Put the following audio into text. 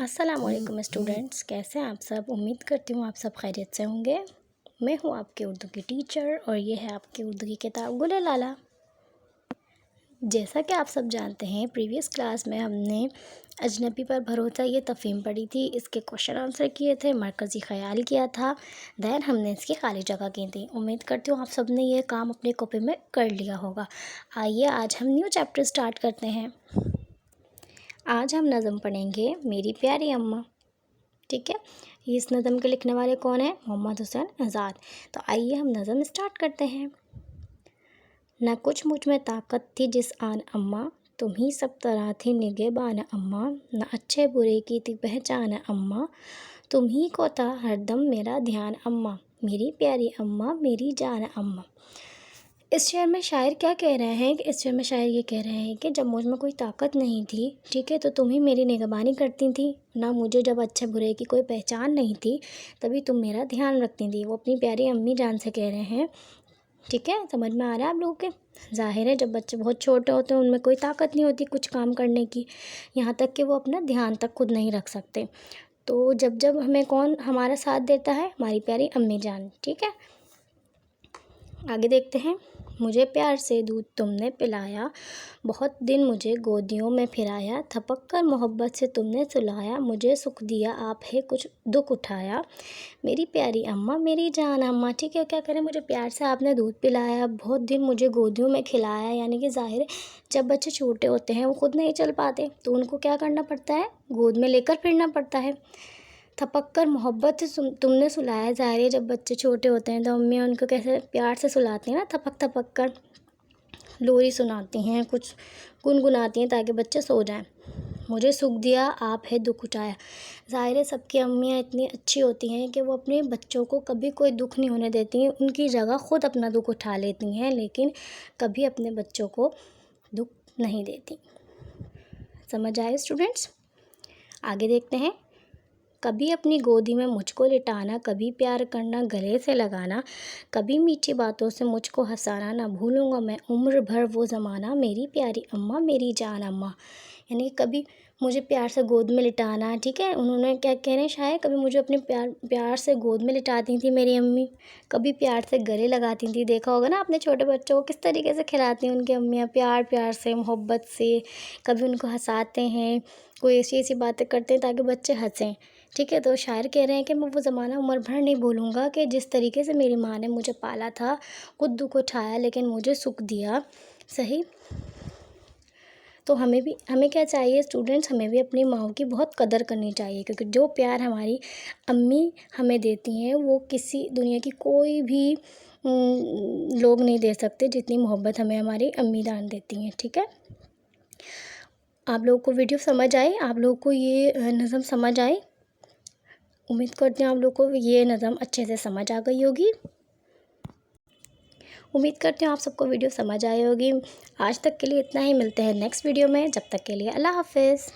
अस्सलाम वालेकुम स्टूडेंट्स, कैसे हैं आप सब। उम्मीद करती हूँ आप सब खैरियत से होंगे। मैं हूँ आपके उर्दू की टीचर और ये है आपकी उर्दू की किताब गुल लाला। जैसा कि आप सब जानते हैं, प्रीवियस क्लास में हमने अजनबी पर भरोसा ये तफ़हीम पढ़ी थी, इसके क्वेश्चन आंसर किए थे, मरकज़ी ख़याल किया था, दैन हमने इसकी खाली जगह की थी। उम्मीद करती हूँ आप सब ने ये काम अपनी कॉपी में कर लिया होगा। आइए आज हम न्यू चैप्टर स्टार्ट करते हैं। आज हम नज़म पढ़ेंगे मेरी प्यारी अम्मा। ठीक है, इस नज़म के लिखने वाले कौन हैं? मोहम्मद हुसैन आज़ाद। तो आइए हम नज़म स्टार्ट करते हैं। न कुछ मुझ में ताकत थी जिस आन अम्मा, तुम ही सब तरह थी निगहबान अम्मा। न अच्छे बुरे की थी पहचान अम्मा, तुम ही को था हरदम मेरा ध्यान अम्मा। मेरी प्यारी अम्मा मेरी जान अम्मा। इस शेर में शायर क्या कह रहे हैं कि इस शेर में शायर ये कह रहे हैं कि जब मुझ में कोई ताकत नहीं थी, ठीक है, तो तुम ही मेरी निगहबानी करती थी ना। मुझे जब अच्छे बुरे की कोई पहचान नहीं थी, तभी तुम मेरा ध्यान रखती थी। वो अपनी प्यारी अम्मी जान से कह रहे हैं। ठीक है, समझ में आ रहा है आप लोगों के। ज़ाहिर है जब बच्चे बहुत छोटे होते हैं उनमें कोई ताकत नहीं होती कुछ काम करने की, यहाँ तक कि वो अपना ध्यान तक खुद नहीं रख सकते। तो जब जब हमें कौन हमारा साथ देता है? हमारी प्यारी अम्मी जान। ठीक है, आगे देखते हैं। मुझे प्यार से दूध तुमने पिलाया, बहुत दिन मुझे गोदियों में फिराया। थपक कर मोहब्बत से तुमने सुलाया, मुझे सुख दिया आप है कुछ दुख उठाया। मेरी प्यारी अम्मा मेरी जान अम्मा। ठीक है, क्या करें, मुझे प्यार से आपने दूध पिलाया, बहुत दिन मुझे गोदियों में खिलाया। यानी कि ज़ाहिर है जब बच्चे छोटे होते हैं वो खुद नहीं चल पाते, तो उनको क्या करना पड़ता है? गोद में लेकर फिरना पड़ता है। थपक कर मोहब्बत से तुमने सुलाया। ज़ाहिर है जब बच्चे छोटे होते हैं तो अम्मियाँ उनको कैसे प्यार से सुलाती हैं ना, थपक थपक कर लोरी सुनाती हैं, कुछ गुनगुनाती हैं ताकि बच्चे सो जाएं। मुझे सुख दिया आप है दुख उठाया। ज़ाहिर है सबकी अम्मियाँ इतनी अच्छी होती हैं कि वो अपने बच्चों को कभी कोई दुख नहीं होने देती हैं, उनकी जगह ख़ुद अपना दुख उठा लेती हैं, लेकिन कभी अपने बच्चों को दुख नहीं देती। समझ आए स्टूडेंट्स? आगे देखते हैं। कभी अपनी गोदी में मुझको लिटाना, कभी प्यार करना गले से लगाना, कभी मीठी बातों से मुझको हंसाना, ना भूलूंगा मैं उम्र भर वो ज़माना। मेरी प्यारी अम्मा मेरी जान अम्मा। यानी कभी मुझे प्यार से गोद में लिटाना। ठीक है, उन्होंने क्या कह रहे हैं शायद, कभी मुझे अपने प्यार से गोद में लिटाती थी मेरी अम्मी, कभी प्यार से गले लगाती थी। देखा होगा ना अपने छोटे बच्चों को किस तरीके से खिलाती हैं उनकी अम्मियाँ, प्यार प्यार से मोहब्बत से। कभी उनको हंसाते हैं, कोई ऐसी ऐसी बातें करते हैं ताकि बच्चे हंसें। ठीक है, तो शायर कह रहे हैं कि मैं वो ज़माना उम्र भर नहीं भूलूंगा कि जिस तरीके से मेरी माँ ने मुझे पाला था, खुद दुख उठाया लेकिन मुझे सुख दिया। सही। तो हमें क्या चाहिए स्टूडेंट्स, हमें भी अपनी माँ की बहुत कदर करनी चाहिए, क्योंकि जो प्यार हमारी अम्मी हमें देती हैं वो किसी दुनिया की कोई भी लोग नहीं दे सकते जितनी मोहब्बत हमें हमारी अम्मी जान देती हैं। ठीक है, आप लोगों को वीडियो समझ आई? आप लोगों को ये नज़म समझ आई? उम्मीद करती हूँ आप लोगों को ये नज़म अच्छे से समझ आ गई होगी। उम्मीद करती हूँ आप सबको वीडियो समझ आई होगी। आज तक के लिए इतना ही, मिलते हैं नेक्स्ट वीडियो में। जब तक के लिए अल्लाह हाफ़िज़।